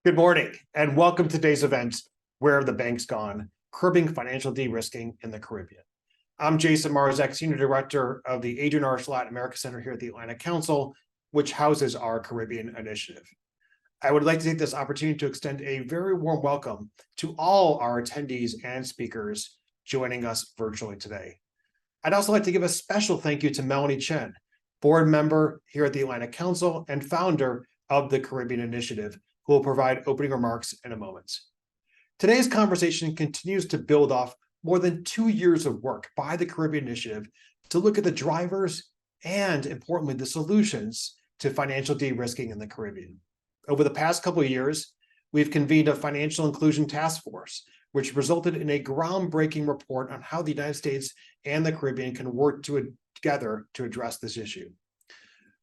Good morning and welcome to today's event, Where Have the Banks Gone? Curbing Financial De-Risking in the Caribbean. I'm Jason Marzek, Senior Director of the Adrian R. Latin America Center here at the Atlantic Council, which houses our Caribbean initiative. I would like to take this opportunity to extend a very warm welcome to all our attendees and speakers joining us virtually today. I'd also like to give a special thank you to Melanie Chen, board member here at the Atlantic Council and founder of the Caribbean Initiative, who will provide opening remarks in a moment. Today's conversation continues to build off more than 2 years of work by the Caribbean Initiative to look at the drivers and, importantly, the solutions to financial de-risking in the Caribbean. Over the past couple of years, we've convened a financial inclusion task force, which resulted in a groundbreaking report on how the United States and the Caribbean can work together to address this issue.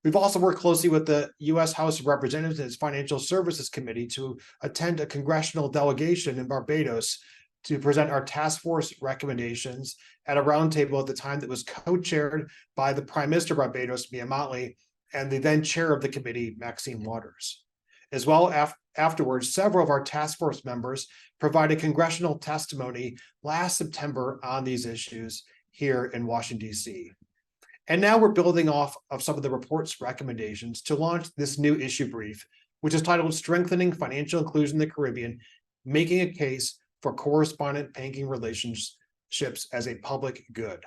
We've also worked closely with the U.S. House of Representatives and its Financial Services Committee to attend a congressional delegation in Barbados to present our task force recommendations at a roundtable at the time that was co-chaired by the Prime Minister of Barbados, Mia Mottley, and the then chair of the committee, Maxine Waters. As well, afterwards, several of our task force members provided congressional testimony last September on these issues here in Washington, D.C. And now we're building off of some of the report's recommendations to launch this new issue brief, which is titled Strengthening Financial Inclusion in the Caribbean, Making a Case for Correspondent Banking Relationships as a Public Good.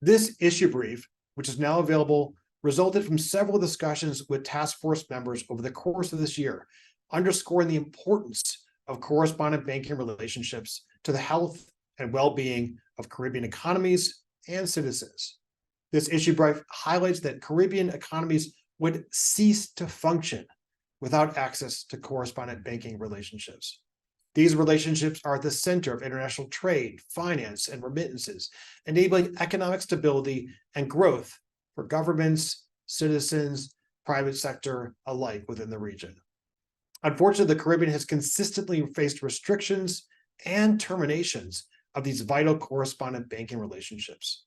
This issue brief, which is now available, resulted from several discussions with task force members over the course of this year, underscoring the importance of correspondent banking relationships to the health and well-being of Caribbean economies and citizens. This issue brief highlights that Caribbean economies would cease to function without access to correspondent banking relationships. These relationships are at the center of international trade, finance, and remittances, enabling economic stability and growth for governments, citizens, private sector alike within the region. Unfortunately, the Caribbean has consistently faced restrictions and terminations of these vital correspondent banking relationships.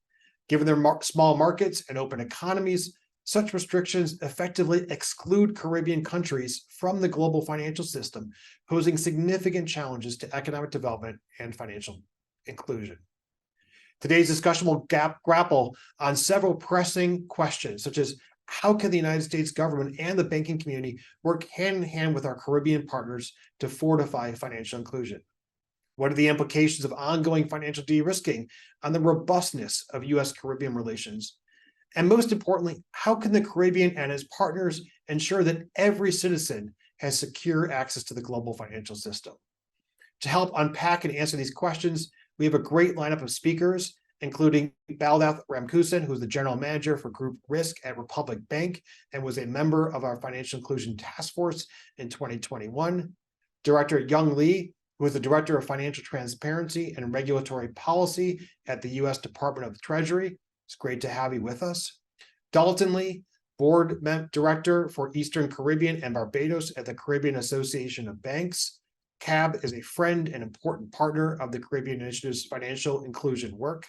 Given their small markets and open economies, such restrictions effectively exclude Caribbean countries from the global financial system, posing significant challenges to economic development and financial inclusion. Today's discussion will grapple on several pressing questions, such as how can the United States government and the banking community work hand in hand with our Caribbean partners to fortify financial inclusion? What are the implications of ongoing financial de-risking on the robustness of U.S.-Caribbean relations? And most importantly, how can the Caribbean and its partners ensure that every citizen has secure access to the global financial system? To help unpack and answer these questions, we have a great lineup of speakers, including Baldath Ramkusan, who is the General Manager for Group Risk at Republic Bank and was a member of our Financial Inclusion Task Force in 2021, Director Young Lee, who is the Director of Financial Transparency and Regulatory Policy at the U.S. Department of the Treasury. It's great to have you with us. Dalton Lee, Board Director for Eastern Caribbean and Barbados at the Caribbean Association of Banks. CAB is a friend and important partner of the Caribbean Initiative's financial inclusion work.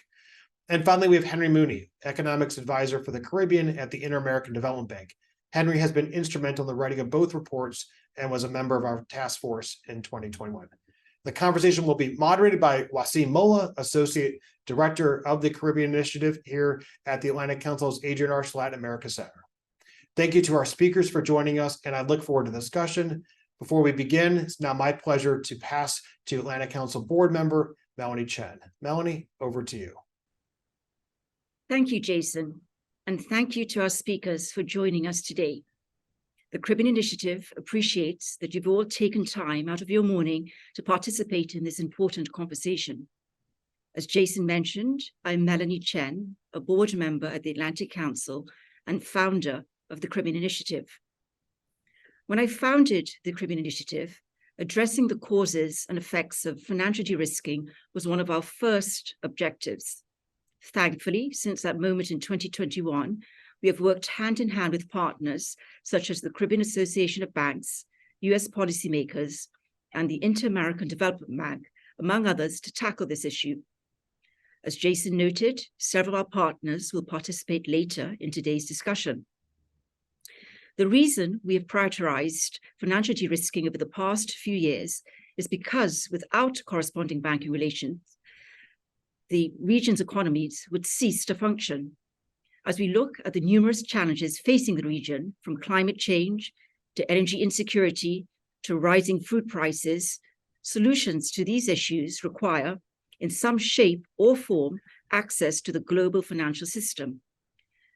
And finally, we have Henry Mooney, Economics Advisor for the Caribbean at the Inter-American Development Bank. Henry has been instrumental in the writing of both reports and was a member of our task force in 2021. The conversation will be moderated by Wasim Molla, Associate Director of the Caribbean Initiative here at the Atlantic Council's Adrian R. Latin America Center. Thank you to our speakers for joining us, and I look forward to the discussion. Before we begin, it's now my pleasure to pass to Atlantic Council Board Member Melanie Chen. Melanie, over to you. Thank you, Jason, and thank you to our speakers for joining us today. The Caribbean Initiative appreciates that you've all taken time out of your morning to participate in this important conversation. As Jason mentioned, I'm Melanie Chen, a board member at the Atlantic Council and founder of the Caribbean Initiative. When I founded the Caribbean Initiative, addressing the causes and effects of financial de-risking was one of our first objectives. Thankfully, since that moment in 2021, we have worked hand in hand with partners such as the Caribbean Association of Banks, US policymakers, and the Inter-American Development Bank, among others, to tackle this issue. As Jason noted, several of our partners will participate later in today's discussion. The reason we have prioritized financial de-risking over the past few years is because without corresponding banking relations, the region's economies would cease to function. As we look at the numerous challenges facing the region, from climate change to energy insecurity to rising food prices, solutions to these issues require, in some shape or form, access to the global financial system.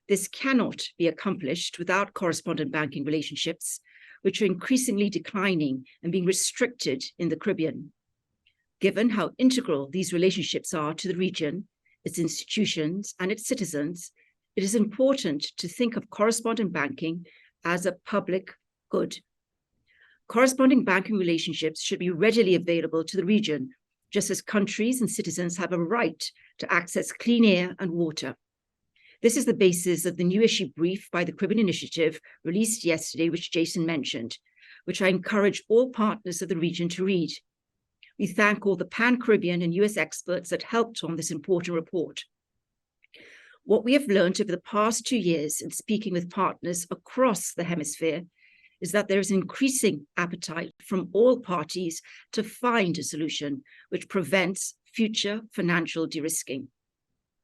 This cannot be accomplished without correspondent banking relationships, which are increasingly declining and being restricted in the Caribbean. Given how integral these relationships are to the region, its institutions, and its citizens, it is important to think of correspondent banking as a public good. Corresponding banking relationships should be readily available to the region, just as countries and citizens have a right to access clean air and water. This is the basis of the new issue brief by the Caribbean Initiative released yesterday, which Jason mentioned, which I encourage all partners of the region to read. We thank all the Pan-Caribbean and US experts that helped on this important report. What we have learned over the past 2 years in speaking with partners across the hemisphere is that there is an increasing appetite from all parties to find a solution which prevents future financial de-risking.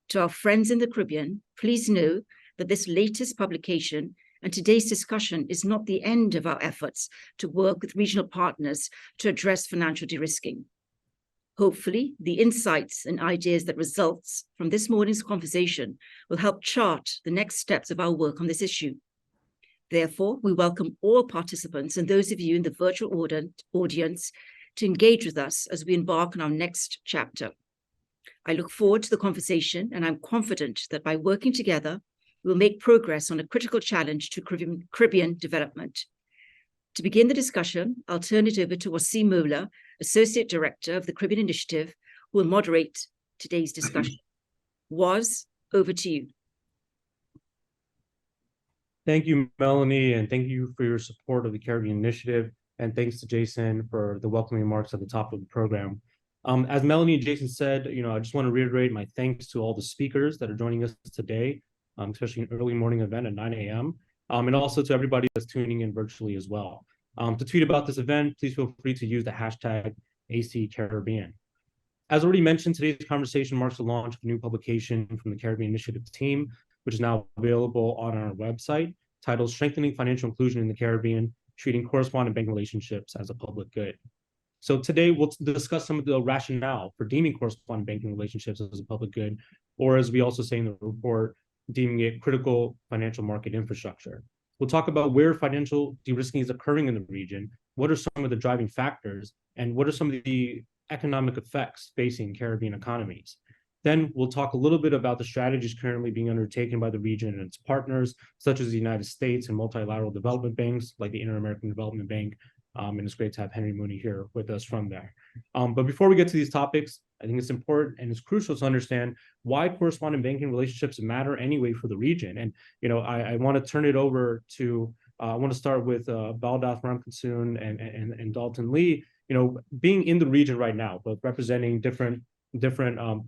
To our friends in the Caribbean, please know that this latest publication and today's discussion is not the end of our efforts to work with regional partners to address financial de-risking. Hopefully, the insights and ideas that results from this morning's conversation will help chart the next steps of our work on this issue. Therefore, we welcome all participants and those of you in the virtual audience to engage with us as we embark on our next chapter. I look forward to the conversation, and I'm confident that by working together, we'll make progress on a critical challenge to Caribbean development. To begin the discussion, I'll turn it over to Wasim Mola, Associate Director of the Caribbean Initiative, who will moderate today's discussion. Was, over to you. Thank you, Melanie, and thank you for your support of the Caribbean Initiative. And thanks to Jason for the welcoming remarks at the top of the program. As Melanie and Jason said, I just want to reiterate my thanks to all the speakers that are joining us today, especially an early morning event at 9 a.m., and also to everybody that's tuning in virtually as well. To tweet about this event, please feel free to use the hashtag ACCaribbean. As already mentioned, today's conversation marks the launch of a new publication from the Caribbean Initiative team, which is now available on our website, titled Strengthening Financial Inclusion in the Caribbean, Treating Correspondent Banking Relationships as a Public Good. So today we'll discuss some of the rationale for deeming correspondent banking relationships as a public good, or as we also say in the report, deeming it critical financial market infrastructure. We'll talk about where financial de-risking is occurring in the region, what are some of the driving factors, and what are some of the economic effects facing Caribbean economies. Then we'll talk a little bit about the strategies currently being undertaken by the region and its partners, such as the United States and multilateral development banks like the Inter-American Development Bank. And it's great to have Henry Mooney here with us from there. But before we get to these topics, I think it's important and it's crucial to understand why correspondent banking relationships matter anyway for the region. And, I want to turn it over to, I want to start with Baldath Ramkissoon and Dalton Lee, being in the region right now, but representing different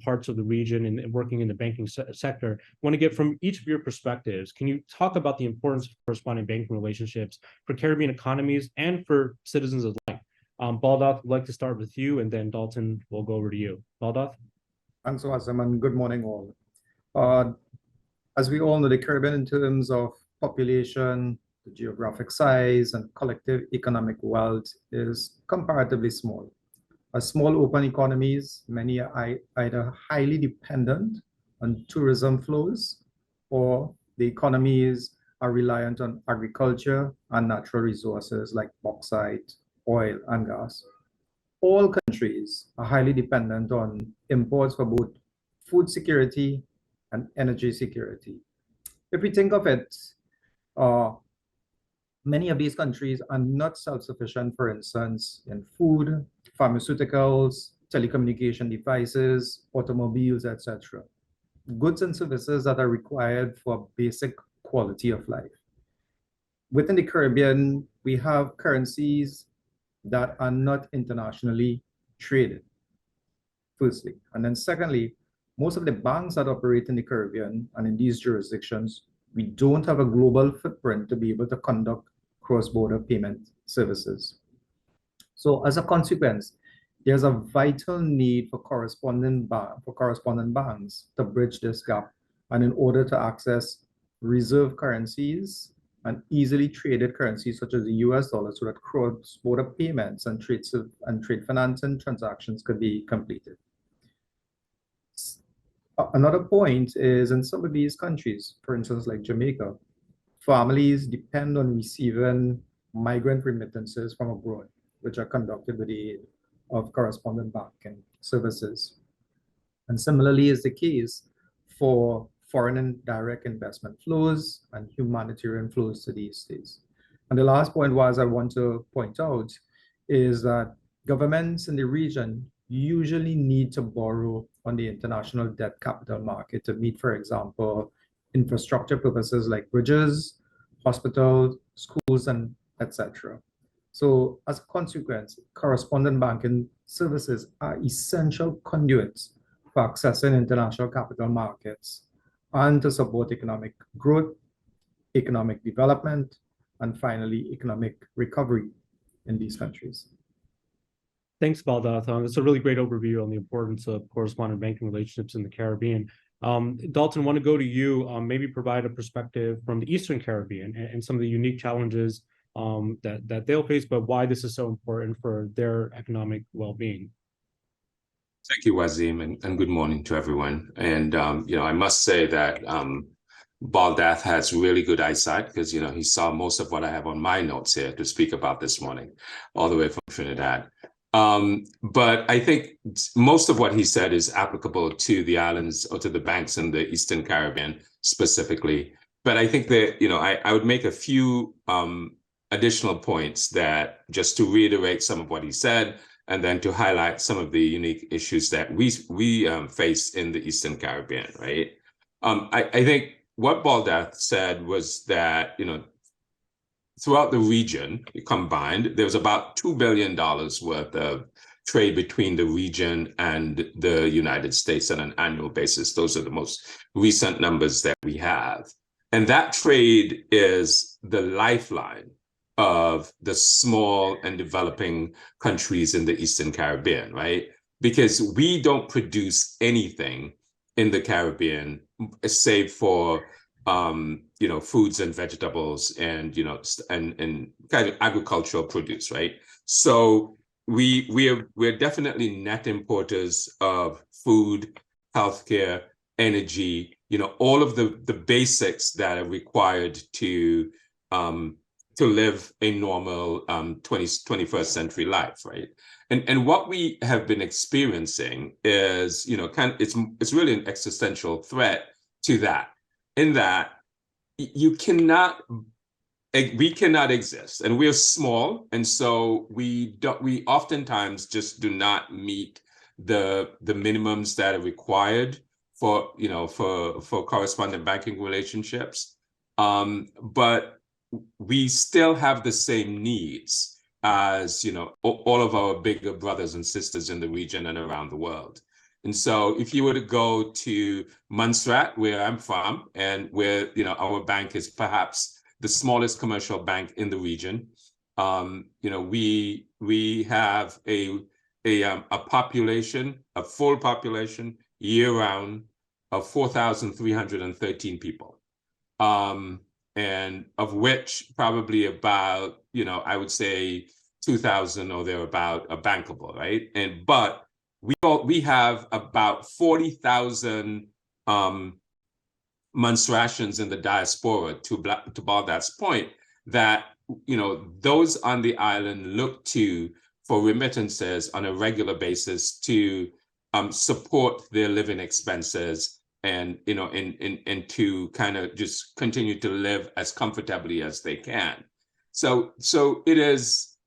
parts of the region and working in the banking sector. I want to get from each of your perspectives, can you talk about the importance of corresponding banking relationships for Caribbean economies and for citizens alike? Baldath, I'd like to start with you, and then Dalton, we'll go over to you. Baldath? Thanks, Wasim, and good morning all. As we all know, the Caribbean in terms of population, the geographic size, and collective economic wealth is comparatively small. As small open economies, many are either highly dependent on tourism flows, or the economies are reliant on agriculture and natural resources like bauxite, oil, and gas. All countries are highly dependent on imports for both food security and energy security. If we think of it, many of these countries are not self-sufficient, for instance, in food, pharmaceuticals, telecommunication devices, automobiles, etc. Goods and services that are required for basic quality of life. Within the Caribbean, we have currencies that are not internationally traded, firstly. And then secondly, most of the banks that operate in the Caribbean and in these jurisdictions we don't have a global footprint to be able to conduct cross-border payment services. So as a consequence, there's a vital need for correspondent banks to bridge this gap, and in order to access reserve currencies and easily traded currencies such as the US dollar, so that cross-border payments and trade financing transactions could be completed. Another point is in some of these countries, for instance, like Jamaica, families depend on receiving migrant remittances from abroad, which are conducted with the aid of correspondent banking services. And similarly is the case for foreign and direct investment flows and humanitarian flows to these states. And the last point was I want to point out is that governments in the region usually need to borrow on the international debt capital market to meet, for example, infrastructure purposes like bridges, hospitals, schools, and etc. So as a consequence, correspondent banking services are essential conduits for accessing international capital markets and to support economic growth, economic development, and finally, economic recovery in these countries. Thanks, Baldath. That's a really great overview on the importance of correspondent banking relationships in the Caribbean. Dalton, want to go to you, maybe provide a perspective from the Eastern Caribbean and some of the unique challenges that they'll face, but why this is so important for their economic well-being. Thank you, Wazim, and good morning to everyone. And, I must say that Baldath has really good eyesight because, he saw most of what I have on my notes here to speak about this morning, all the way from Trinidad. But I think most of what he said is applicable to the islands or to the banks in the Eastern Caribbean specifically. But I think that, I would make a few additional points that just to reiterate some of what he said, and then to highlight some of the unique issues that we face in the Eastern Caribbean, right? I think what Baldath said was that, throughout the region combined, there was about $2 billion worth of trade between the region and the United States on an annual basis. Those are the most recent numbers that we have. And that trade is the lifeline of the small and developing countries in the Eastern Caribbean, right? Because we don't produce anything in the Caribbean save for foods and vegetables and and kind of agricultural produce, right? So we're definitely net importers of food, healthcare, energy, all of the basics that are required to live a normal 21st century life, right? And what we have been experiencing is, it's really an existential threat to that. In that we cannot exist, and we're small, and so we oftentimes just do not meet the minimums that are required for correspondent banking relationships, but we still have the same needs as all of our bigger brothers and sisters in the region and around the world. And so if you were to go to Montserrat, where I'm from, and where our bank is perhaps the smallest commercial bank in the region, we have a population, a full population year-round of 4,313 people, and of which probably about I would say 2,000 or thereabout are bankable, right? But we have about 40,000 Montserratians in the diaspora, to Baldath's point, that those on the island look to for remittances on a regular basis to support their living expenses and and to kind of just continue to live as comfortably as they can. So it is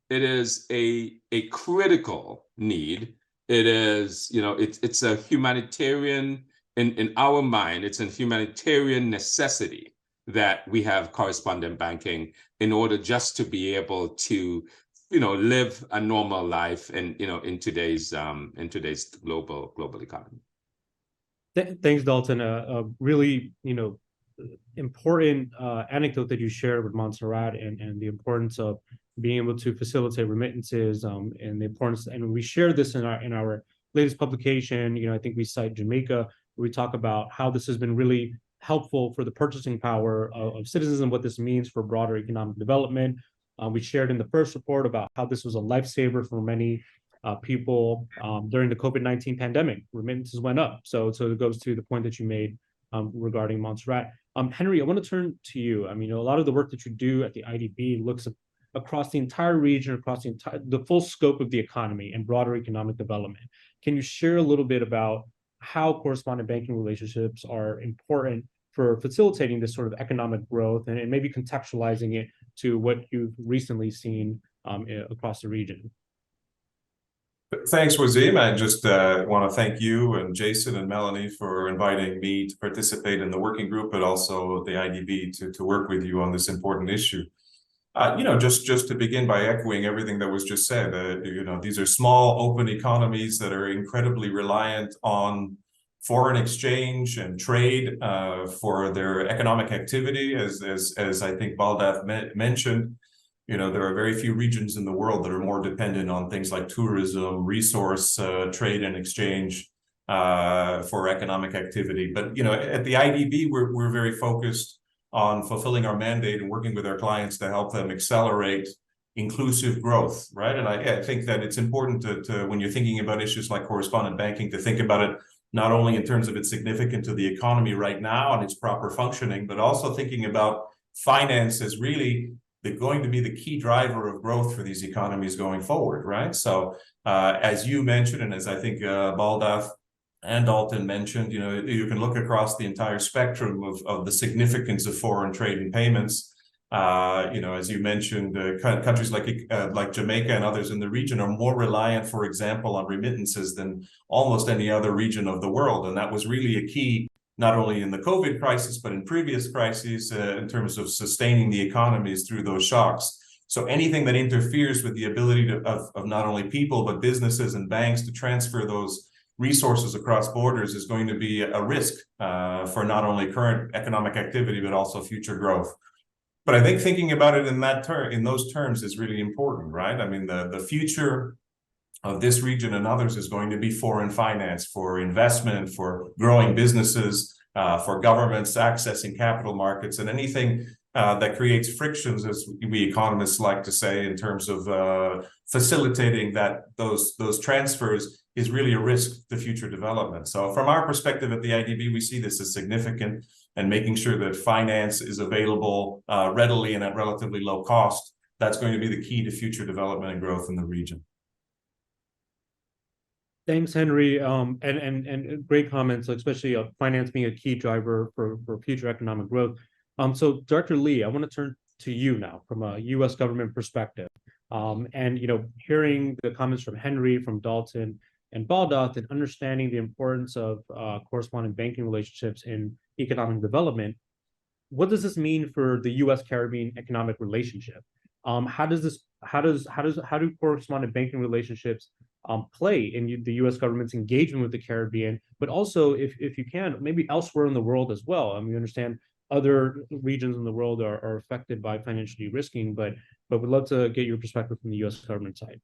a critical need. It is, it's a humanitarian, in our mind, it's a humanitarian necessity that we have correspondent banking in order just to be able to, live a normal life in today's global economy. Thanks, Dalton. Really, important anecdote that you shared with Montserrat and the importance of being able to facilitate remittances and the importance, and we shared this in our latest publication. I think we cite Jamaica, where we talk about how this has been really helpful for the purchasing power of citizens and what this means for broader economic development. We shared in the first report about how this was a lifesaver for many people during the COVID-19 pandemic. Remittances went up. So it goes to the point that you made regarding Montserrat. Henry, I want to turn to you. A lot of the work that you do at the IDB looks across the entire region, across the full scope of the economy and broader economic development. Can you share a little bit about how correspondent banking relationships are important for facilitating this sort of economic growth and maybe contextualizing it to what you've recently seen across the region? Thanks, Wazim. I just want to thank you and Jason and Melanie for inviting me to participate in the working group, but also the IDB to work with you on this important issue. Just to begin by echoing everything that was just said, these are small, open economies that are incredibly reliant on foreign exchange and trade for their economic activity. As I think Baldath mentioned, there are very few regions in the world that are more dependent on things like tourism, resource trade and exchange for economic activity. But at the IDB, we're very focused on fulfilling our mandate and working with our clients to help them accelerate inclusive growth, right? And I think that it's important to when you're thinking about issues like correspondent banking, to think about it not only in terms of its significance to the economy right now and its proper functioning, but also thinking about finance as really going to be the key driver of growth for these economies going forward, right? So as you mentioned, and as I think Baldath and Dalton mentioned, you can look across the entire spectrum of the significance of foreign trade and payments. As you mentioned, countries like Jamaica and others in the region are more reliant, for example, on remittances than almost any other region of the world. And that was really a key, not only in the COVID crisis, but in previous crises in terms of sustaining the economies through those shocks. So anything that interferes with the ability of not only people, but businesses and banks to transfer those resources across borders is going to be a risk for not only current economic activity, but also future growth. But I think thinking about it in those terms is really important, right? The future of this region and others is going to be foreign finance, for investment, for growing businesses, for governments accessing capital markets, and anything that creates frictions, as we economists like to say, in terms of facilitating those transfers is really a risk to future development. So from our perspective at the IDB, we see this as significant, and making sure that finance is available readily and at relatively low cost. That's going to be the key to future development and growth in the region. Thanks, Henry, and great comments, especially finance being a key driver for future economic growth. So, Director Lee, I want to turn to you now from a U.S. government perspective, and hearing the comments from Henry, from Dalton, and Baldath, and understanding the importance of correspondent banking relationships in economic development. What does this mean for the U.S. Caribbean economic relationship? How do correspondent banking relationships play in the U.S. government's engagement with the Caribbean, but also, if you can, maybe elsewhere in the world as well? We understand other regions in the world are affected by financial de-risking, but we'd love to get your perspective from the U.S. government side.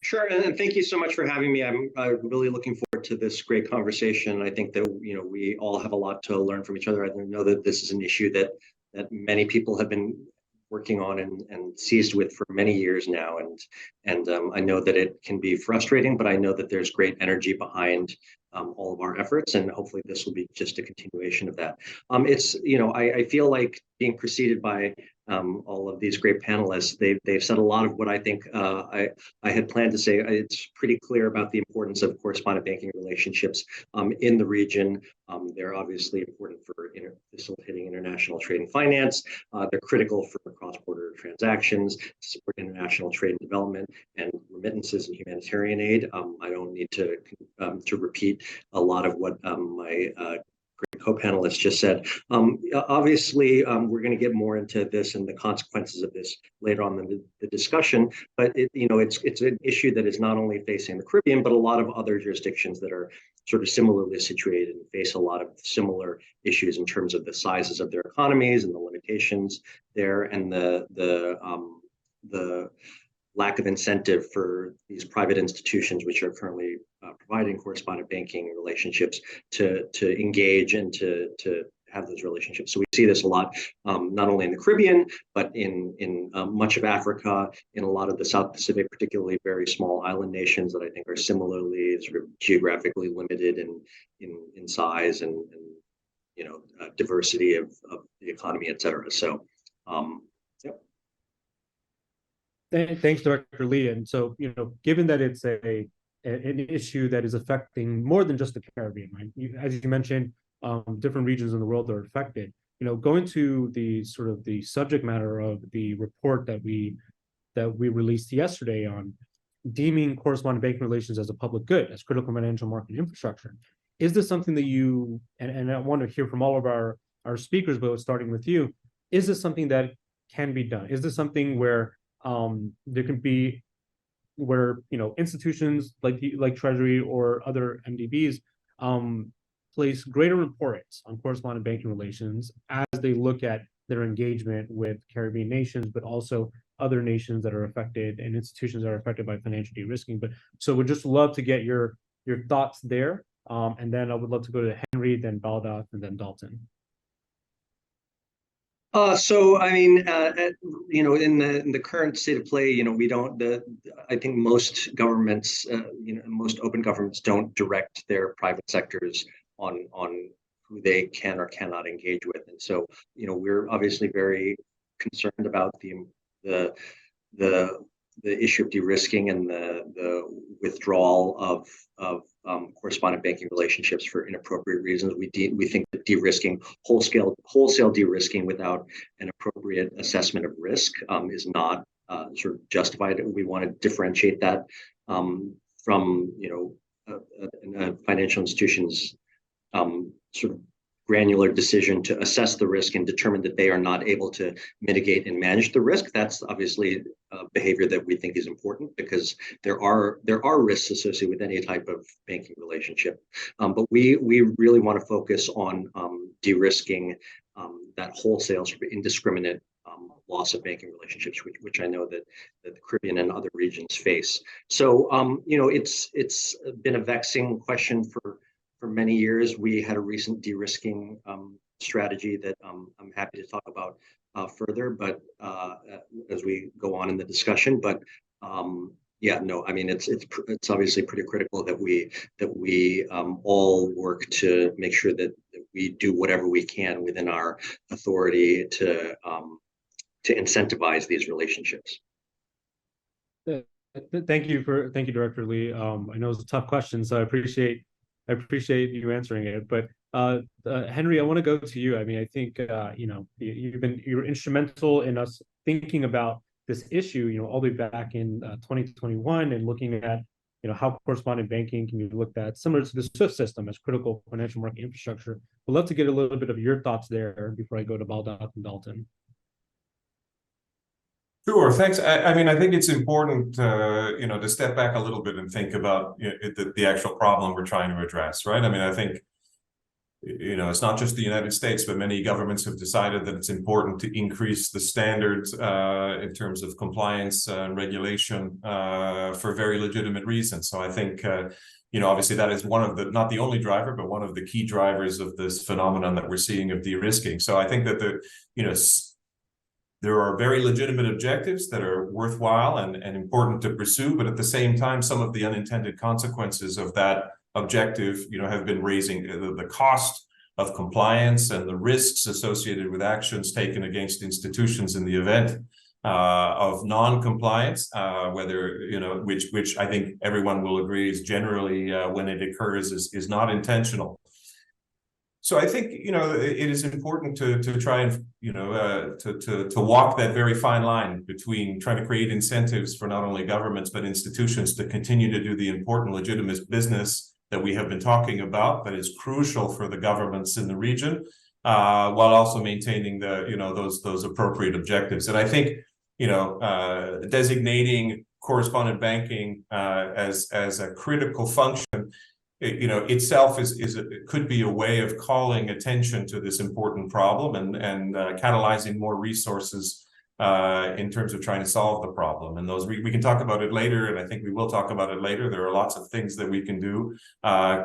Sure, and thank you so much for having me. I'm really looking forward to this great conversation. I think that we all have a lot to learn from each other. I know that this is an issue that many people have been working on and seized with for many years now, and I know that it can be frustrating, but I know that there's great energy behind all of our efforts, and hopefully this will be just a continuation of that. I feel like being preceded by all of these great panelists. They've said a lot of what I think I had planned to say. It's pretty clear about the importance of correspondent banking relationships in the region. They're obviously important for facilitating international trade and finance. They're critical for cross-border transactions, to support international trade and development, and remittances and humanitarian aid. I don't need to repeat a lot of what my great co-panelists just said. Obviously, we're going to get more into this and the consequences of this later on in the discussion, but it's an issue that is not only facing the Caribbean, but a lot of other jurisdictions that are sort of similarly situated and face a lot of similar issues in terms of the sizes of their economies and the limitations there, and the lack of incentive for these private institutions, which are currently providing correspondent banking relationships, to engage and to have those relationships. So we see this a lot, not only in the Caribbean, but in much of Africa, in a lot of the South Pacific, particularly very small island nations that I think are similarly sort of geographically limited in size and diversity of the economy, et cetera. So, yep. Thanks, Director Lee. And so, given that it's an issue that is affecting more than just the Caribbean, right? As you mentioned, different regions in the world are affected. Going to the sort of the subject matter of the report that we released yesterday on deeming correspondent banking relations as a public good, as critical financial market infrastructure. Is this something that you, and I want to hear from all of our speakers, but starting with you, is this something that can be done? Is this something where there can be, where institutions like Treasury or other MDBs place greater importance on correspondent banking relations as they look at their engagement with Caribbean nations, but also other nations that are affected and institutions that are affected by financial de-risking? But so we'd just love to get your thoughts there. And then I would love to go to Henry, then Baldath, and then Dalton. So I mean, in the current state of play, we don't. I think most governments, most open governments don't direct their private sectors on who they can or cannot engage with, and so we're obviously very concerned about the issue of de-risking and the withdrawal of correspondent banking relationships for inappropriate reasons. We think that de-risking, wholesale de-risking without an appropriate assessment of risk is not sort of justified. We want to differentiate that from financial institutions' sort of granular decision to assess the risk and determine that they are not able to mitigate and manage the risk. That's obviously behavior that we think is important, because there are risks associated with any type of banking relationship. But we really want to focus on de-risking that wholesale sort of indiscriminate loss of banking relationships, which I know that the Caribbean and other regions face. So it's been a vexing question for many years. We had a recent de-risking strategy that I'm happy to talk about further, but as we go on in the discussion. But it's obviously pretty critical that we all work to make sure that we do whatever we can within our authority to incentivize these relationships. Thank you, Director Lee. I know it's a tough question, so I appreciate you answering it. But Henry, I want to go to you. I mean, I think you're instrumental in us thinking about this issue, all the way back in 2021, and looking at how correspondent banking can be looked at similar to the SWIFT system as critical financial market infrastructure. I'd love to get a little bit of your thoughts there before I go to Baldath and Dalton. Sure, thanks. I mean, I think it's important, to step back a little bit and think about the actual problem we're trying to address, right? I mean, I think, it's not just the United States, but many governments have decided that it's important to increase the standards in terms of compliance and regulation for very legitimate reasons. So I think, obviously that is one of the, not the only driver, but one of the key drivers of this phenomenon that we're seeing of de-risking. So I think that there are very legitimate objectives that are worthwhile and important to pursue, but at the same time, some of the unintended consequences of that objective, have been raising the cost of compliance and the risks associated with actions taken against institutions in the event of non-compliance, whether, which I think everyone will agree is generally when it occurs is not intentional. So I think, it is important to try and, to walk that very fine line between trying to create incentives for not only governments, but institutions to continue to do the important legitimate business that we have been talking about, that is crucial for the governments in the region, while also maintaining those appropriate objectives. And I think, designating correspondent banking as a critical function itself it could be a way of calling attention to this important problem and catalyzing more resources in terms of trying to solve the problem. And those we can talk about it later, and I think we will talk about it later. There are lots of things that we can do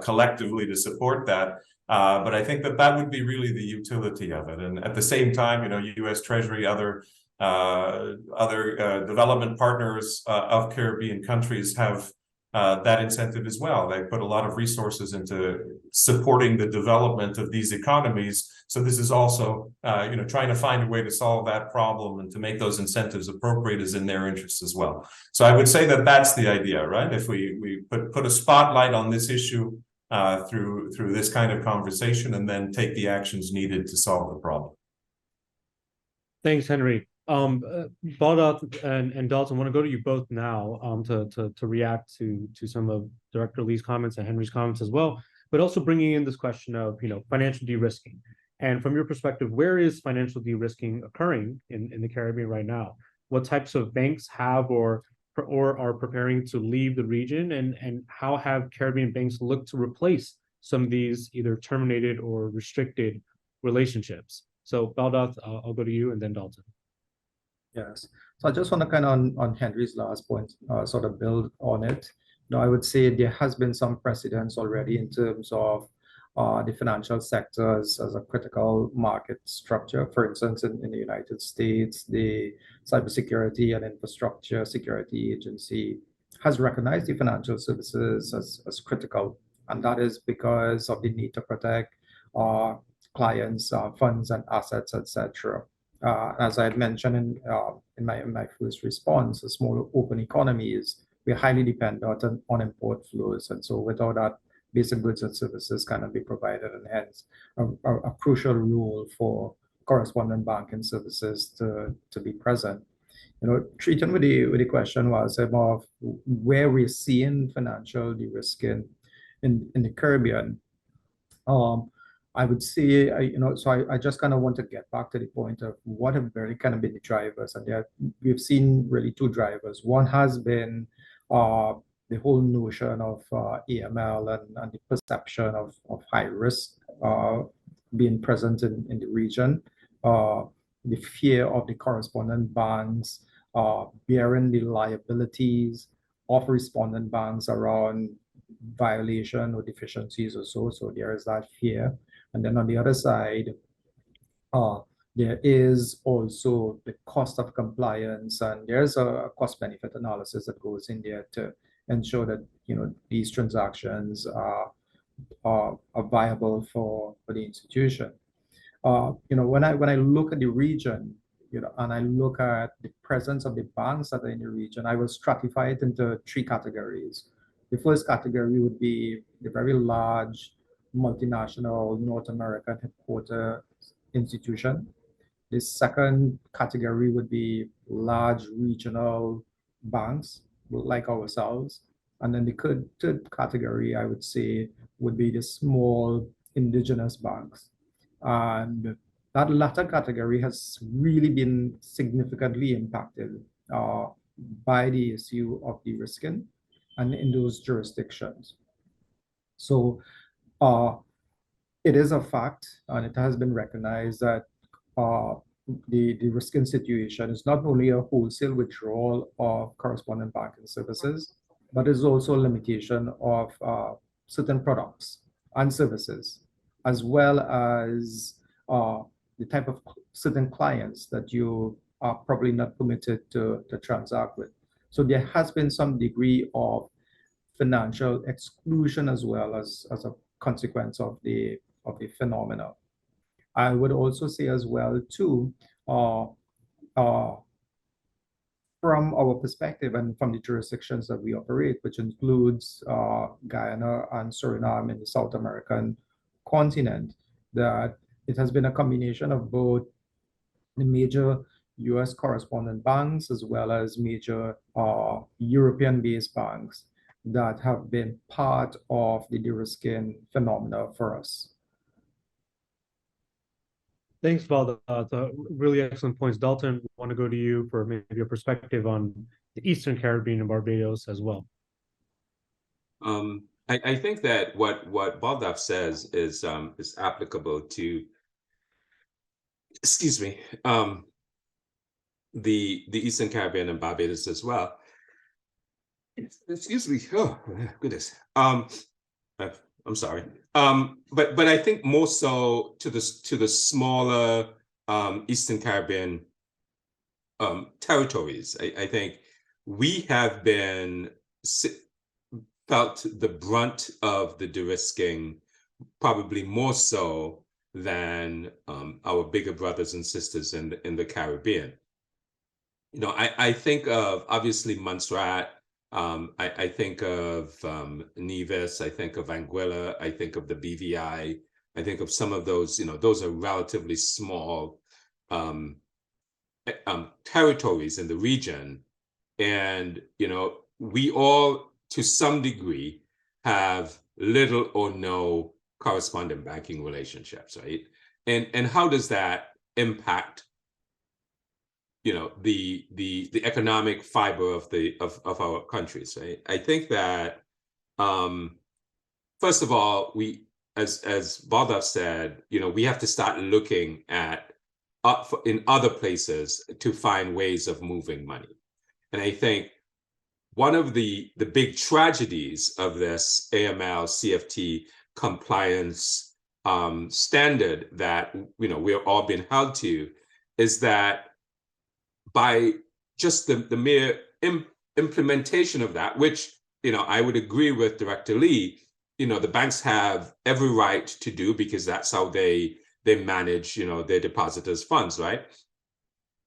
collectively to support that. But I think that would be really the utility of it. And at the same time, U.S. Treasury, other development partners of Caribbean countries have that incentive as well. They put a lot of resources into supporting the development of these economies. So this is also, trying to find a way to solve that problem and to make those incentives appropriate is in their interests as well. So I would say that that's the idea, right? If we put a spotlight on this issue through this kind of conversation, and then take the actions needed to solve the problem. Thanks, Henry. Baldath and Dalton, want to go to you both now to react to some of Director Lee's comments and Henry's comments as well, but also bringing in this question of financial de-risking. And from your perspective, where is financial de-risking occurring in the Caribbean right now? What types of banks have or are preparing to leave the region, and how have Caribbean banks looked to replace some of these either terminated or restricted relationships? So Baldath, I'll go to you, and then Dalton. Yes. So I just want to kind of on Henry's last point, sort of build on it. I would say there has been some precedence already in terms of the financial sector as a critical market structure. For instance, in the United States, the Cybersecurity and Infrastructure Security Agency has recognized the financial services as critical. And that is because of the need to protect clients' funds and assets, etc. As I had mentioned in my first response, the small open economies, we're highly dependent on import flows. And so without that, basic goods and services cannot be provided, and hence a crucial role for correspondent banking services to be present. Treating with the question was of where we're seeing financial de-risking in the Caribbean. I would say, so I just kind of want to get back to the point of what have really kind of been the drivers. And we've seen really two drivers. One has been the whole notion of AML and the perception of high risk being present in the region. The fear of the correspondent banks bearing the liabilities of respondent banks around violation or deficiencies or so. So there is that fear. And then on the other side, there is also the cost of compliance, and there's a cost-benefit analysis that goes in there to ensure that these transactions are viable for the institution. When I look at the region, and I look at the presence of the banks that are in the region, I will stratify it into three categories. The first category would be the very large multinational North American headquarter institution. The second category would be large regional banks like ourselves. And then the third category, I would say, would be the small indigenous banks. And that latter category has really been significantly impacted by the issue of de-risking and in those jurisdictions. So it is a fact, and it has been recognized that the risking situation is not only a wholesale withdrawal of correspondent banking services, but is also a limitation of certain products and services, as well as the type of certain clients that you are probably not permitted to transact with. So there has been some degree of financial exclusion as well as a consequence of the phenomena. I would also say as well too, from our perspective and from the jurisdictions that we operate, which includes Guyana and Suriname in the South American continent, that it has been a combination of both the major US correspondent banks as well as major European-based banks that have been part of the de-risking phenomena for us. Thanks, Baldath. Really excellent points. Dalton, I want to go to you for maybe your perspective on the Eastern Caribbean and Barbados as well. I think that what Baldav says is applicable to, excuse me, the Eastern Caribbean and Barbados as well. Excuse me. Oh goodness. I'm sorry. But I think more so to the smaller Eastern Caribbean territories. I think we have been felt the brunt of the de-risking probably more so than our bigger brothers and sisters in the Caribbean. You know, I think of obviously Montserrat. I think of Nevis. I think of Anguilla. I think of the BVI. I think of some of those. You know, those are relatively small territories in the region, and you know, we all to some degree have little or no correspondent banking relationships, right? And how does that impact, you know, the economic fiber of our countries, right? I think that first of all, we, as Baldav said, you know, we have to start looking at in other places to find ways of moving money. And I think one of the big tragedies of this AML CFT compliance standard that, you know, we're all being held to is that by just the mere implementation of that, which, you know, I would agree with Director Lee, you know, the banks have every right to do because that's how they manage, you know, their depositors' funds, right?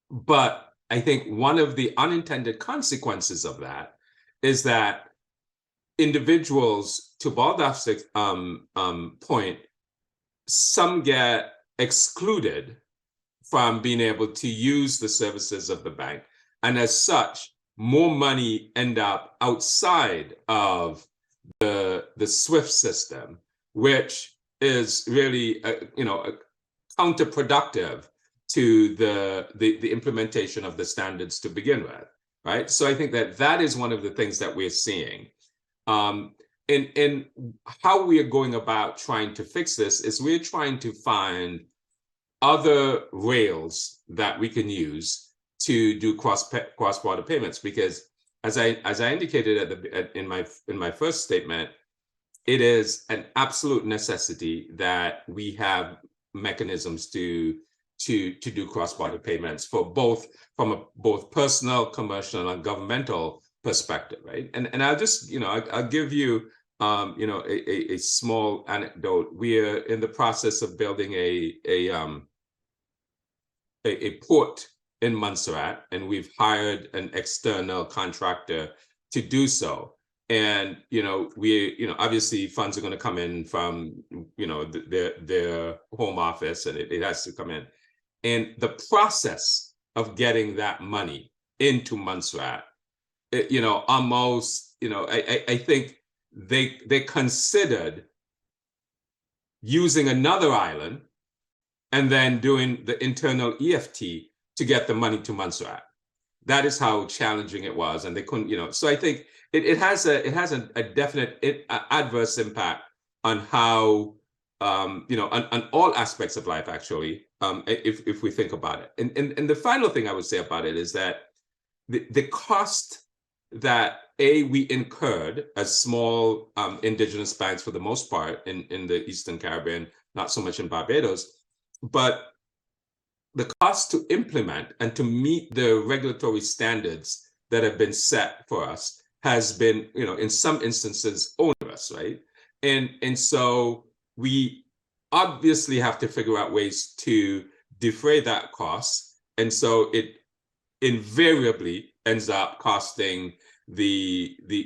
But I think one of the unintended consequences of that is that individuals, to Baldav's point, some get excluded from being able to use the services of the bank. And as such, more money end up outside of the SWIFT system, which is really, you know, counterproductive to the implementation of the standards to begin with, right? So I think that is one of the things that we're seeing. And how we are going about trying to fix this is we're trying to find other rails that we can use to do cross-border payments, because as I indicated in my first statement, it is an absolute necessity that we have mechanisms to do cross-border payments from both personal, commercial, and governmental perspective, right? And I'll just, you know, I'll give you, you know, a small anecdote. We are in the process of building a port in Montserrat, and we've hired an external contractor to do so. And, you know, obviously funds are going to come in from, you know, their home office, and it has to come in. And the process of getting that money into Montserrat, you know, almost, you know, I think they considered using another island and then doing the internal EFT to get the money to Montserrat. That is how challenging it was, and they couldn't, you know. So I think it has a definite adverse impact on how, you know, on all aspects of life, actually, if we think about it. And the final thing I would say about it is that the cost that we incurred as small indigenous banks, for the most part, in the Eastern Caribbean, not so much in Barbados, but the cost to implement and to meet the regulatory standards that have been set for us has been, you know, in some instances onerous, right? And so we obviously have to figure out ways to defray that cost. And so it invariably ends up costing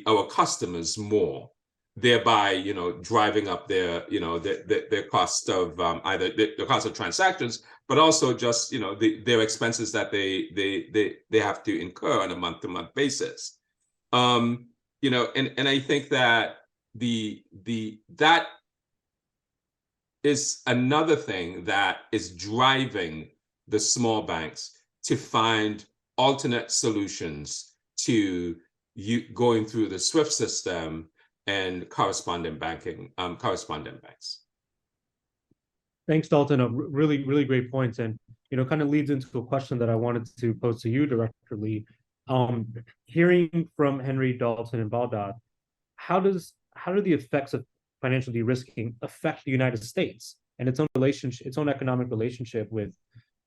our customers more, thereby, you know, driving up their, you know, their cost of either the cost of transactions, but also just, you know, their expenses that they have to incur on a month-to-month basis. You know, and I think that that is another thing that is driving the small banks to find alternate solutions to going through the SWIFT system and correspondent banks. Thanks, Dalton. Really, really great points, and kind of leads into a question that I wanted to pose to you, Director Lee. Hearing from Henry, Dalton, and Baldath, how do the effects of financial de-risking affect the United States and its own relationship, its own economic relationship with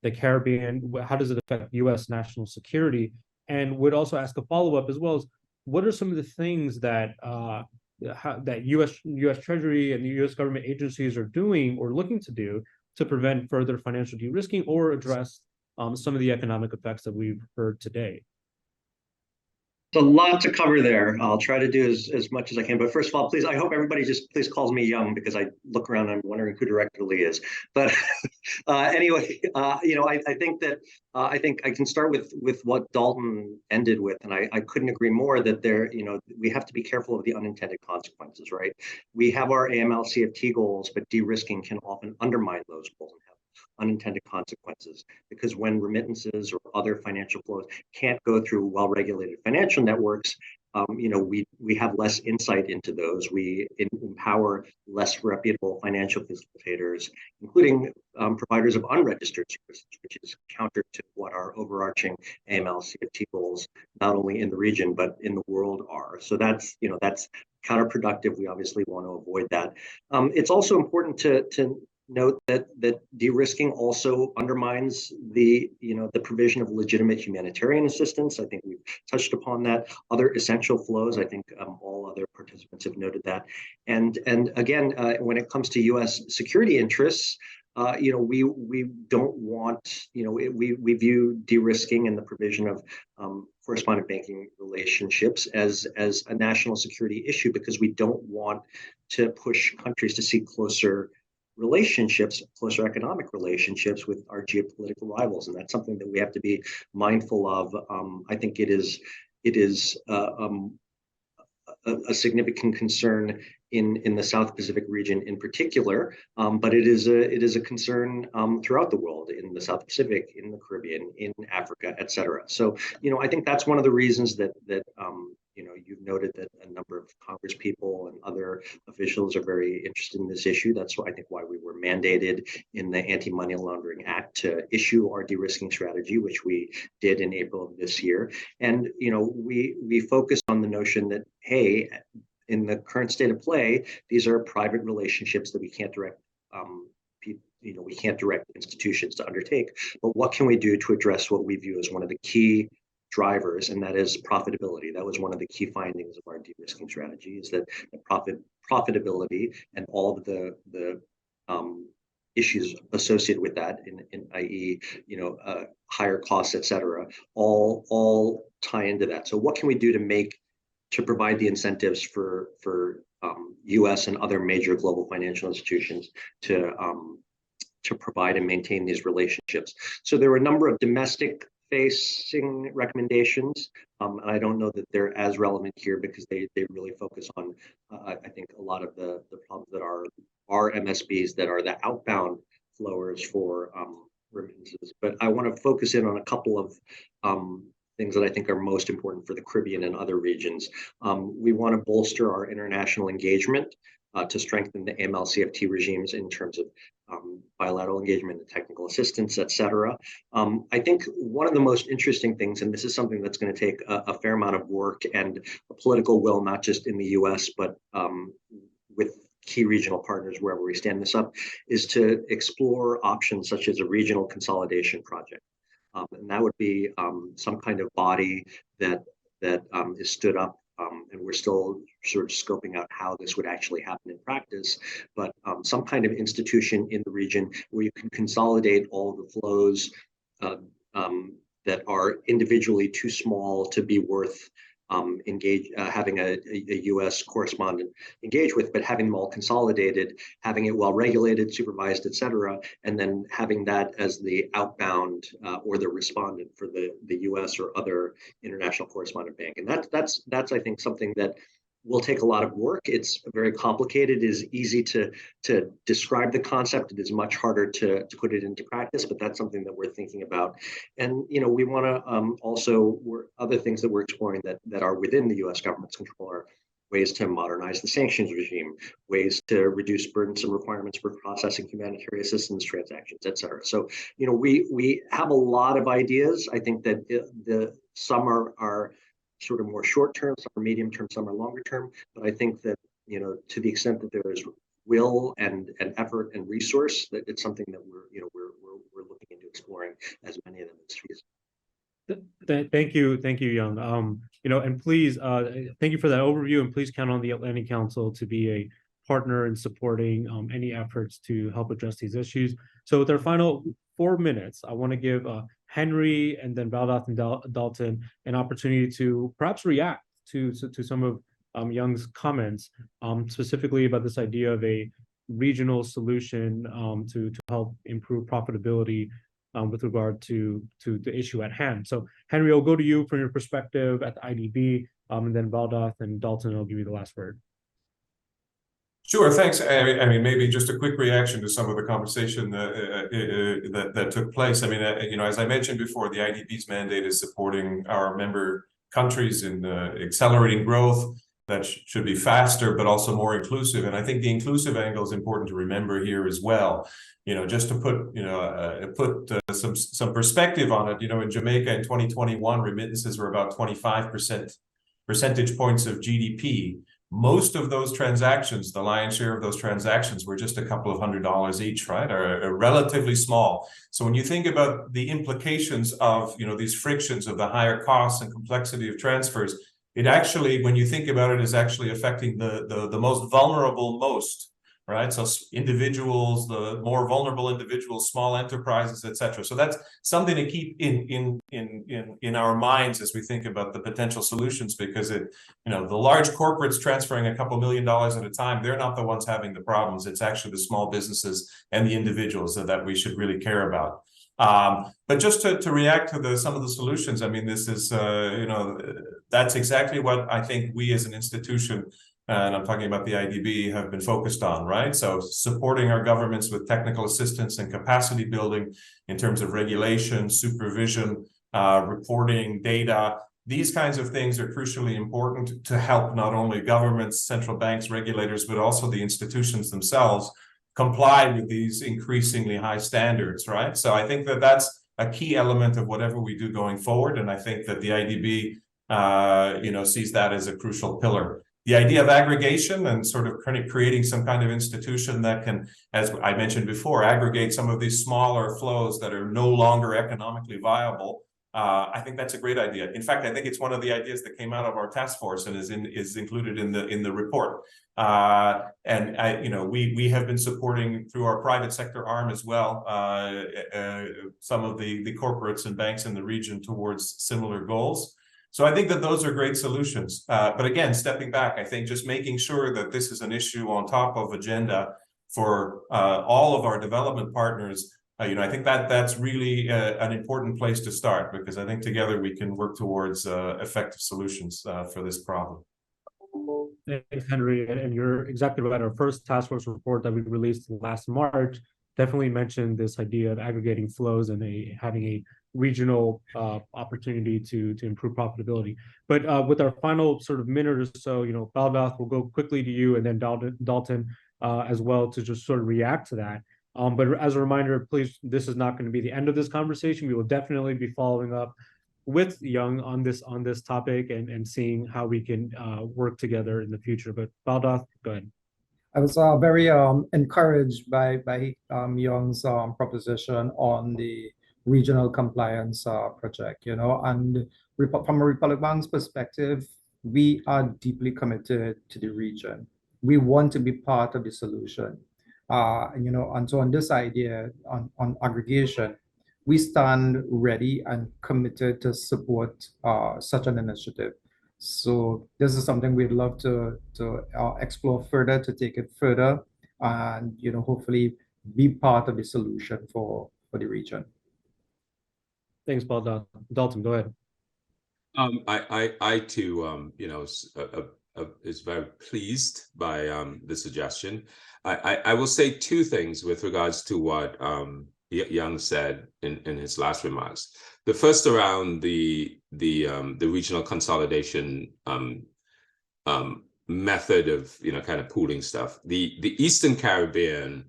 the Caribbean? How does it affect U.S. national security? And would also ask a follow-up as well as what are some of the things that that U.S. Treasury and the U.S. government agencies are doing or looking to do to prevent further financial de-risking or address some of the economic effects that we've heard today? It's a lot to cover there. I'll try to do as much as I can. But first of all, please, I hope everybody just please calls me young because I look around and I'm wondering who Director Lee is. But anyway, I think that I think I can start with what Dalton ended with, and I couldn't agree more that we have to be careful of the unintended consequences, right? We have our AML-CFT goals, but de-risking can often undermine those goals and have unintended consequences, because when remittances or other financial flows can't go through well-regulated financial networks, we have less insight into those. We empower less reputable financial facilitators, including providers of unregistered services, which is counter to what our overarching AML-CFT goals, not only in the region but in the world, are. So that's counterproductive. We obviously want to avoid that. It's also important to note that de-risking also undermines the provision of legitimate humanitarian assistance. I think we've touched upon that. Other essential flows, I think all other participants have noted that. And again, when it comes to U.S. security interests, we don't want, we view de-risking and the provision of correspondent banking relationships as a national security issue, because we don't want to push countries to seek closer economic relationships with our geopolitical rivals, and that's something that we have to be mindful of. I think it is a significant concern in the South Pacific region in particular, but it is a concern throughout the world, in the South Pacific, in the Caribbean, in Africa, et cetera. So I think that's one of the reasons that you've noted that a number of Congress people and other officials are very interested in this issue. That's I think why we were mandated in the Anti-Money Laundering Act to issue our de-risking strategy, which we did in April of this year. And we focus on the notion that, hey, in the current state of play, these are private relationships that we can't direct we can't direct institutions to undertake. But what can we do to address what we view as one of the key drivers, and that is profitability? That was one of the key findings of our de-risking strategy, is that the profitability and all of the issues associated with that, i.e., higher costs, et cetera, all tie into that. So what can we do to provide the incentives for U.S. and other major global financial institutions to provide and maintain these relationships? So there were a number of domestic facing recommendations. I don't know that they're as relevant here because they really focus on, I think, a lot of the problems that are MSBs that are the outbound flowers for remittances. But I want to focus in on a couple of things that I think are most important for the Caribbean and other regions. We want to bolster our international engagement to strengthen the AML-CFT regimes in terms of bilateral engagement and technical assistance, et cetera. I think one of the most interesting things, and this is something that's going to take a fair amount of work and a political will, not just in the US, but with key regional partners wherever we stand this up, is to explore options such as a regional consolidation project. And that would be some kind of body that is stood up, and we're still sort of scoping out how this would actually happen in practice, but some kind of institution in the region where you can consolidate all of the flows that are individually too small to be worth having a U.S. correspondent engage with, but having them all consolidated, having it well regulated, supervised, et cetera, and then having that as the outbound or the respondent for the U.S. or other international correspondent bank. And that's I think something that will take a lot of work. It's very complicated. It is easy to describe the concept. It is much harder to put it into practice, but that's something that we're thinking about. And we want to other things that we're exploring that are within the U.S. government's control are ways to modernize the sanctions regime, ways to reduce burdensome requirements for processing humanitarian assistance transactions, et cetera. So, we have a lot of ideas. I think that some are sort of more short term, some are medium term, some are longer term. But I think that, to the extent that there is will and effort and resource, that it's something that we're looking into exploring as many of them as feasible. Thank you, Young. And please, thank you for that overview, and please count on the Atlantic Council to be a partner in supporting any efforts to help address these issues. So with our final 4 minutes, I want to give Henry and then Baldath and Dalton an opportunity to perhaps react to some of Young's comments, specifically about this idea of a regional solution to help improve profitability with regard to the issue at hand. So Henry, I'll go to you from your perspective at the IDB, and then Baldath and Dalton, I'll give you the last word. Sure, thanks. I mean, maybe just a quick reaction to some of the conversation that took place. I mean, as I mentioned before, the IDB's mandate is supporting our member countries in accelerating growth that should be faster, but also more inclusive. And I think the inclusive angle is important to remember here as well. Just to put some perspective on it, in Jamaica in 2021, remittances were about 25 percentage points of GDP. Most of those transactions, the lion's share of those transactions, were just a couple of $100s each, right? Are relatively small. So when you think about the implications of these frictions of the higher costs and complexity of transfers, it actually, when you think about it, is actually affecting the most vulnerable most, right? So individuals, the more vulnerable individuals, small enterprises, et cetera. So that's something to keep in our minds as we think about the potential solutions, because the large corporates transferring a couple $1 million at a time, they're not the ones having the problems. It's actually the small businesses and the individuals that we should really care about. But just to react to some of the solutions, I mean, this is, that's exactly what I think we as an institution, and I'm talking about the IDB, have been focused on, right? So supporting our governments with technical assistance and capacity building in terms of regulation, supervision, reporting, data. These kinds of things are crucially important to help not only governments, central banks, regulators, but also the institutions themselves comply with these increasingly high standards, right? So I think that that's a key element of whatever we do going forward. And I think that the IDB, sees that as a crucial pillar. The idea of aggregation and sort of creating some kind of institution that can, as I mentioned before, aggregate some of these smaller flows that are no longer economically viable. I think that's a great idea. In fact, I think it's one of the ideas that came out of our task force and is included in the report. We have been supporting through our private sector arm as well, some of the corporates and banks in the region towards similar goals. So I think that those are great solutions. But again, stepping back, I think just making sure that this is an issue on top of agenda for all of our development partners. I think that's really an important place to start, because I think together we can work towards effective solutions for this problem. Thanks, Henry. And you're exactly right. Our first task force report that we released last March definitely mentioned this idea of aggregating flows and having a regional opportunity to improve profitability. But with our final sort of minute or so, Baldath, will go quickly to you, and then Dalton as well, to just sort of react to that. But as a reminder, please, this is not going to be the end of this conversation. We will definitely be following up with Young on this topic and seeing how we can work together in the future. But Baldath, go ahead. I was very encouraged by Young's proposition on the regional compliance project, and from a Republic Bank's perspective, we are deeply committed to the region. We want to be part of the solution. And so on this idea on aggregation, we stand ready and committed to support such an initiative. So this is something we'd love to explore further, to take it further, and hopefully be part of the solution for the region. Thanks, Baldath. Dalton, go ahead. I too, is very pleased by the suggestion. I will say two things with regards to what Young said in his last remarks. The first around the regional consolidation method of, kind of pooling stuff. The Eastern Caribbean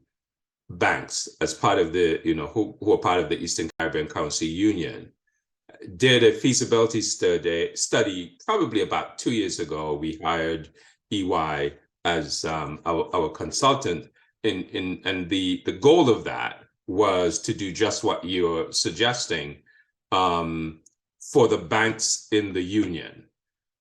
banks, as part of the, who are part of the Eastern Caribbean Currency Union, did a feasibility study probably about 2 years ago. We hired EY as our consultant, and the goal of that was to do just what you're suggesting for the banks in the union.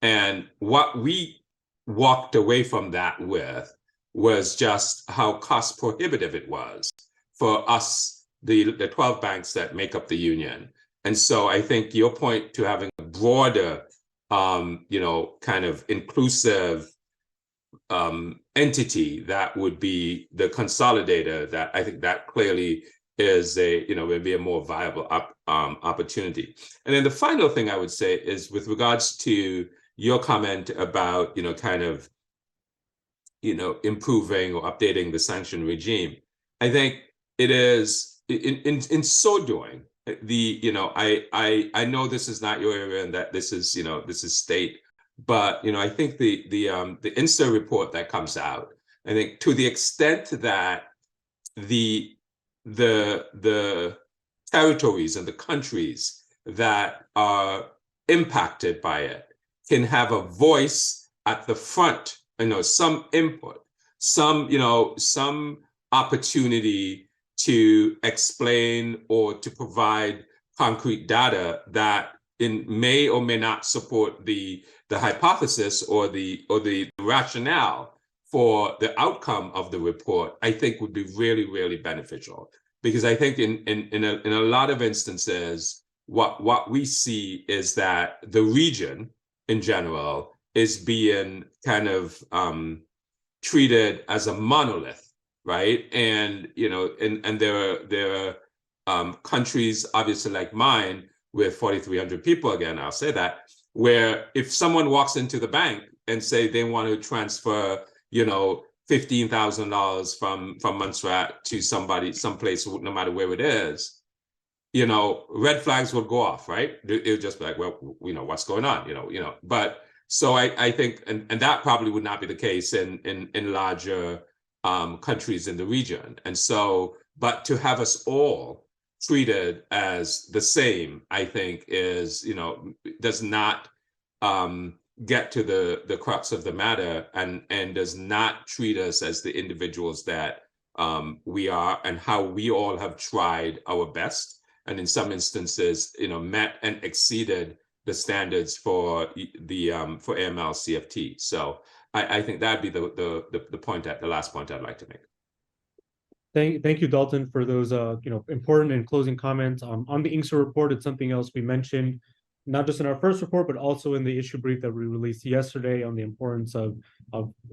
And what we walked away from that with was just how cost prohibitive it was for us, the 12 banks that make up the union. And so I think your point to having a broader, kind of inclusive entity that would be the consolidator, that I think that clearly is would be a more viable opportunity. And then the final thing I would say is with regards to your comment about, kind of, improving or updating the sanction regime. I think it is in so doing, I know this is not your area and that this is, this is state, but, I think the INSA report that comes out, I think to the extent that the territories and the countries that are impacted by it can have a voice at the front, some input, some opportunity to explain or to provide concrete data that may or may not support the hypothesis or the rationale for the outcome of the report, I think would be really, really beneficial. Because I think in a lot of instances, what we see is that the region in general is being kind of treated as a monolith, right? And and there are countries, obviously like mine, with 4,300 people. Again, I'll say that, where if someone walks into the bank and say they want to transfer, $15,000 from Montserrat to someplace, no matter where it is, red flags would go off, right? It would just be like, well, what's going on, But so I think, and that probably would not be the case in larger countries in the region. And so, but to have us all treated as the same, I think is, does not get to the crux of the matter, and does not treat us as the individuals that we are, and how we all have tried our best, and in some instances, met and exceeded the standards for the for AML CFT. So I think that'd be the point, the last point I'd like to make. Thank you, Dalton, for those important and closing comments. On the INSA report, it's something else we mentioned, not just in our first report, but also in the issue brief that we released yesterday, on the importance of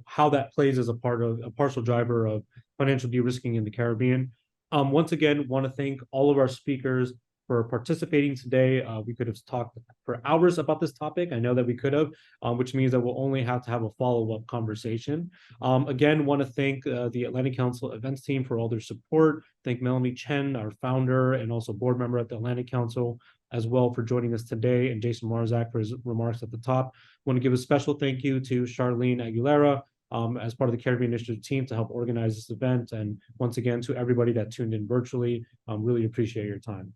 how that plays as a partial driver of financial de-risking in the Caribbean. Once again, want to thank all of our speakers for participating today. We could have talked for hours about this topic. I know that we could have, which means that we'll only have to have a follow-up conversation. Again, want to thank the Atlantic Council events team for all their support. Thank Melanie Chen, our founder and also board member at the Atlantic Council, as well, for joining us today, and Jason Marzak for his remarks at the top. Want to give a special thank you to Charlene Aguilera, as part of the Caribbean Initiative team, to help organize this event. And once again, to everybody that tuned in virtually, really appreciate your time.